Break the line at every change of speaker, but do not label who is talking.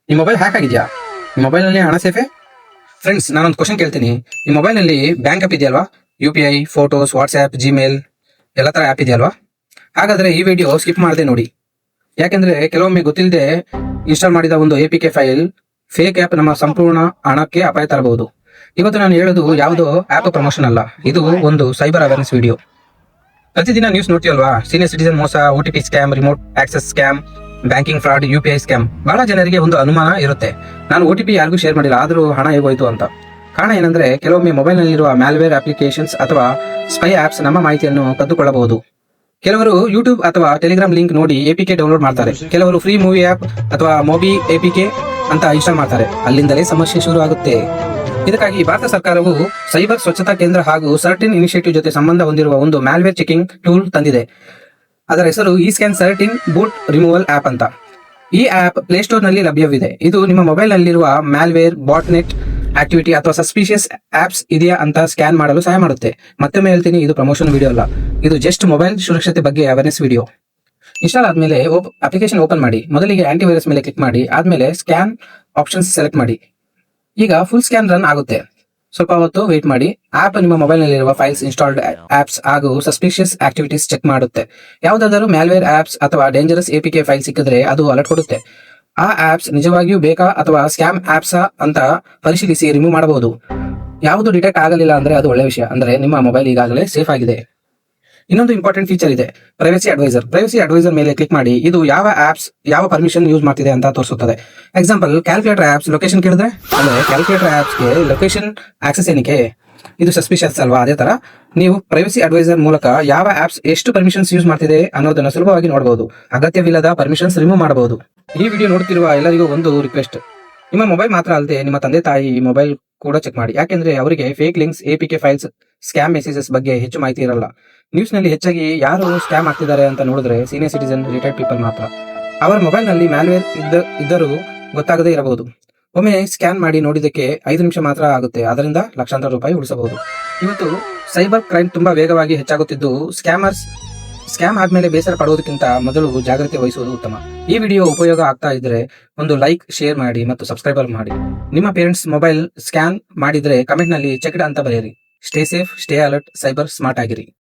ಈ mobile hack ಆಗಿದ್ಯಾ? ಈ ಮೊಬೈಲ್ ನಲ್ಲಿ ಹಣ ಸೇಫೆ? ಫ್ರೆಂಡ್ಸ್, ನಾನೊಂದು ಕ್ವಶನ್ ಕೇಳ್ತೀನಿ. ಈ ಮೊಬೈಲ್ ನಲ್ಲಿ ಬ್ಯಾಂಕ್ ಆಪ್ ಇದೆಯಲ್ವಾ? UPI, ಫೋಟೋಸ್, ವಾಟ್ಸ್ಆಪ್, ಜಿಮೇಲ್ ಎಲ್ಲ ತರ ಆಪ್ ಇದೆಯಲ್ವಾ? ಹಾಗಾದ್ರೆ ಈ ವಿಡಿಯೋ ಸ್ಕಿಪ್ ಮಾಡದೆ ನೋಡಿ. ಯಾಕೆಂದ್ರೆ ಕೆಲವೊಮ್ಮೆ ಗೊತ್ತಿಲ್ಲದೆ ಇನ್ಸ್ಟಾಲ್ ಮಾಡಿದ ಒಂದು APK ಫೈಲ್ ಫೇಕ್ ಆಪ್ ನಮ್ಮ ಸಂಪೂರ್ಣ ಹಣಕ್ಕೆ ಅಪಾಯ ತರಬಹುದು. ಇವತ್ತು ನಾನು ಹೇಳೋದು ಯಾವುದೋ ಆಪ್ ಪ್ರಮೋಷನ್ ಅಲ್ಲ, ಇದು ಒಂದು ಸೈಬರ್ ಅವೇರ್ನೆಸ್ ವಿಡಿಯೋ. ಪ್ರತಿದಿನ ನ್ಯೂಸ್ ನೋಡ್ತೀವಲ್ವಾ? ಸೀನಿಯರ್ ಸಿಟಿಜನ್ ಮೋಸ, OTP scam, remote access scam, banking fraud, UPI scam. ಬಹಳ ಜನರಿಗೆ ಒಂದು ಅನುಮಾನ ಇರುತ್ತೆ, ನಾನು OTP ಯಾರಿಗೂ ಶೇರ್ ಮಾಡಿಲ್ಲ ಆದ್ರೂ ಹಣ ಹೇಗೋಯ್ತು ಅಂತ. ಕಾರಣ ಏನಂದ್ರೆ ಕೆಲವೊಮ್ಮೆ ಮೊಬೈಲ್ ನಲ್ಲಿರುವ ಮ್ಯಾಲ್ವೇರ್ ಅಪ್ಲಿಕೇಶನ್ಸ್ ಅಥವಾ ಸ್ಪೈ ಆಪ್ಸ್ ನಮ್ಮ ಮಾಹಿತಿಯನ್ನು ಕದ್ದುಕೊಳ್ಳಬಹುದು. ಕೆಲವರು ಯೂಟ್ಯೂಬ್ ಅಥವಾ ಟೆಲಿಗ್ರಾಮ್ ಲಿಂಕ್ ನೋಡಿ APK ಡೌನ್ಲೋಡ್ ಮಾಡ್ತಾರೆ. ಕೆಲವರು ಫ್ರೀ ಮೂವಿ ಆಪ್ ಅಥವಾ ಮೊಬಿ APK ಅಂತ ಇನ್ಸ್ಟಾಲ್ ಮಾಡ್ತಾರೆ. ಅಲ್ಲಿಂದಲೇ ಸಮಸ್ಯೆ ಶುರು ಆಗುತ್ತೆ. ಇದಕ್ಕಾಗಿ ಭಾರತ ಸರ್ಕಾರವು ಸೈಬರ್ ಸ್ವಚ್ಛತಾ ಕೇಂದ್ರ ಹಾಗೂ ಸರ್ಟಿನ್ ಇನಿಷಿಯೇಟಿವ್ ಜೊತೆ ಸಂಬಂಧ ಹೊಂದಿರುವ ಒಂದು ಮ್ಯಾಲ್ವೇರ್ ಚೆಕಿಂಗ್ ಟೂಲ್ ತಂದಿದೆ. ಅದರ ಹೆಸರು ಇಸ್ಕ್ಯಾನ್ ಸರ್ಟಿನ್ ಬೂಟ್ ರಿಮೂವಲ್ ಆಪ್ ಅಂತ. ಈ ಆಪ್ ಪ್ಲೇಸ್ಟೋರ್ ನಲ್ಲಿ ಲಭ್ಯವಿದೆ. ಇದು ನಿಮ್ಮ ಮೊಬೈಲ್ ನಲ್ಲಿರುವ ಮ್ಯಾಲ್ವೇರ್, ಬಾಟ್ನೆಟ್ ಆಕ್ಟಿವಿಟಿ ಅಥವಾ ಸಸ್ಪಿಷಿಯಸ್ ಆಪ್ಸ್ ಇದೆಯಾ ಅಂತ ಸ್ಕ್ಯಾನ್ ಮಾಡಲು ಸಹಾಯ ಮಾಡುತ್ತೆ. ಮತ್ತೊಮ್ಮೆ ಹೇಳ್ತೀನಿ, ಇದು ಪ್ರಮೋಷನ್ ವಿಡಿಯೋ ಅಲ್ಲ, ಇದು ಜಸ್ಟ್ ಮೊಬೈಲ್ ಸುರಕ್ಷತೆ ಬಗ್ಗೆ ಅವೇರ್ನೆಸ್ ವಿಡಿಯೋ. ಇನ್ಸ್ಟಾಲ್ ಆದ್ಮೇಲೆ ಅಪ್ಲಿಕೇಶನ್ ಓಪನ್ ಮಾಡಿ. ಮೊದಲಿಗೆ ಆಂಟಿವೈರಸ್ ಮೇಲೆ ಕ್ಲಿಕ್ ಮಾಡಿ, ಆದ್ಮೇಲೆ ಸ್ಕ್ಯಾನ್ ಆಪ್ಷನ್ಸ್ ಸೆಲೆಕ್ಟ್ ಮಾಡಿ. ಈಗ ಫುಲ್ ಸ್ಕ್ಯಾನ್ ರನ್ ಆಗುತ್ತೆ. ಸ್ವಲ್ಪ ಹೊತ್ತು ವೇಟ್ ಮಾಡಿ. ಆಪ್ ನಿಮ್ಮ ಮೊಬೈಲ್ ನಲ್ಲಿರುವ ಫೈಲ್ಸ್, ಇನ್ಸ್ಟಾಲ್ಡ್ ಆಪ್ಸ್ ಹಾಗೂ ಸಸ್ಪಿಷಿಯಸ್ ಆಕ್ಟಿವಿಟೀಸ್ ಚೆಕ್ ಮಾಡುತ್ತೆ. ಯಾವುದಾದರೂ ಮ್ಯಾಲ್ವೇರ್ ಆಪ್ಸ್ ಅಥವಾ ಡೇಂಜರಸ್ APK ಫೈಲ್ ಸಿಕ್ಕಿದ್ರೆ ಅದು ಅಲರ್ಟ್ ಕೊಡುತ್ತೆ. ಆ ಆಪ್ಸ್ ನಿಜವಾಗಿಯೂ ಬೇಕಾ ಅಥವಾ ಸ್ಕ್ಯಾಮ್ ಆಪ್ಸ್ ಅಂತ ಪರಿಶೀಲಿಸಿ ರಿಮೂವ್ ಮಾಡಬಹುದು. ಯಾವುದು ಡಿಟೆಕ್ಟ್ ಆಗಲಿಲ್ಲ ಅಂದ್ರೆ ಅದು ಒಳ್ಳೆ ವಿಷಯ, ಅಂದ್ರೆ ನಿಮ್ಮ ಮೊಬೈಲ್ ಈಗಾಗಲೇ ಸೇಫ್ ಆಗಿದೆ. ಇನ್ನೊಂದು ಇಂಪಾರ್ಟೆಂಟ್ ಫೀಚರ್ ಇದೆ, ಪ್ರೈವಸಿ ಅಡ್ವೈಸರ್. ಪ್ರೈವಸಿ ಅಡ್ವೈಸರ್ ಮೇಲೆ ಕ್ಲಿಕ್ ಮಾಡಿ. ಇದು ಯಾವ ಆಪ್ಸ್ ಯಾವ ಪರ್ಮಿಷನ್ ಯೂಸ್ ಮಾಡ್ತಿದೆ ಅಂತ ತೋರಿಸುತ್ತದೆ. ಎಕ್ಸಾಂಪಲ್, ಕ್ಯಾಲ್ಕುಲೇಟರ್ ಆಪ್ಸ್ ಲೊಕೇಶನ್ ಕೇಳಿದ್ರೆ, ಅಂದ್ರೆ ಕ್ಯಾಲ್ಕುಲೇಟರ್ ಆಪ್ಸ್ಗೆ ಲೊಕೇಶನ್ ಆಕ್ಸೆಸ್ ಏನಕ್ಕೆ? ಇದು ಸಸ್ಪಿಷಿಯಸ್ ಅಲ್ವಾ? ಅದೇ ತರ ನೀವು ಪ್ರೈವಸಿ ಅಡ್ವೈಸರ್ ಮೂಲಕ ಯಾವ ಆಪ್ಸ್ ಎಷ್ಟು ಪರ್ಮಿಷನ್ಸ್ ಯೂಸ್ ಮಾಡ್ತಿದೆ ಅನ್ನೋದನ್ನ ಸುಲಭವಾಗಿ ನೋಡಬಹುದು. ಅಗತ್ಯವಿಲ್ಲದ ಪರ್ಮಿಷನ್ಸ್ ರಿಮೂವ್ ಮಾಡಬಹುದು. ಈ ವಿಡಿಯೋ ನೋಡ್ತಿರುವ ಎಲ್ಲರಿಗೂ ಒಂದು ರಿಕ್ವೆಸ್ಟ್, ನಿಮ್ಮ ಮೊಬೈಲ್ ಮಾತ್ರ ಅಲ್ಲದೆ ನಿಮ್ಮ ತಂದೆ ತಾಯಿ ಮೊಬೈಲ್ ಕೂಡ ಚೆಕ್ ಮಾಡಿ. ಯಾಕೆಂದ್ರೆ ಅವರಿಗೆ fake links, APK files, scam messages ಬಗ್ಗೆ ಹೆಚ್ಚು ಮಾಹಿತಿ ಇರಲ್ಲ. ನ್ಯೂಸ್ ನಲ್ಲಿ ಹೆಚ್ಚಾಗಿ ಯಾರು ಸ್ಕ್ಯಾಮ್ ಆಗ್ತಿದ್ದಾರೆ ಅಂತ ನೋಡಿದ್ರೆ ಸೀನಿಯರ್ ಸಿಟಿಜನ್, ರಿಟೈರ್ಡ್ ಪೀಪಲ್ ಮಾತ್ರ. ಅವರ ಮೊಬೈಲ್ ನಲ್ಲಿ ಮ್ಯಾಲ್ವೇರ್ ಇದ್ದರೂ ಗೊತ್ತಾಗದೇ ಇರಬಹುದು. ಒಮ್ಮೆ ಸ್ಕ್ಯಾನ್ ಮಾಡಿ ನೋಡಿದಕ್ಕೆ 5 ನಿಮಿಷ ಮಾತ್ರ ಆಗುತ್ತೆ, ಅದರಿಂದ ಲಕ್ಷಾಂತರ ರೂಪಾಯಿ ಉಳಿಸಬಹುದು. ಇವತ್ತು ಸೈಬರ್ ಕ್ರೈಮ್ ತುಂಬಾ ವೇಗವಾಗಿ ಹೆಚ್ಚಾಗುತ್ತಿದ್ದು, ಸ್ಕ್ಯಾಮ್ ಆದ್ಮೇಲೆ ಬೇಸರ ಪಡುವುದಕ್ಕಿಂತ ಮೊದಲು ಜಾಗ್ರತೆ ವಹಿಸುವುದು ಉತ್ತಮ. ಈ ವಿಡಿಯೋ ಉಪಯೋಗ ಆಗ್ತಾ ಇದ್ರೆ ಒಂದು ಲೈಕ್, ಶೇರ್ ಮಾಡಿ ಮತ್ತು ಸಬ್ಸ್ಕ್ರೈಬರ್ ಮಾಡಿ. ನಿಮ್ಮ ಪೇರೆಂಟ್ಸ್ ಮೊಬೈಲ್ ಸ್ಕ್ಯಾನ್ ಮಾಡಿದ್ರೆ ಕಮೆಂಟ್ ನಲ್ಲಿ ಚೆಕ್ಡ್ ಅಂತ ಬರೆಯಿರಿ. Stay safe, stay alert, cyber smart ಆಗಿರಿ.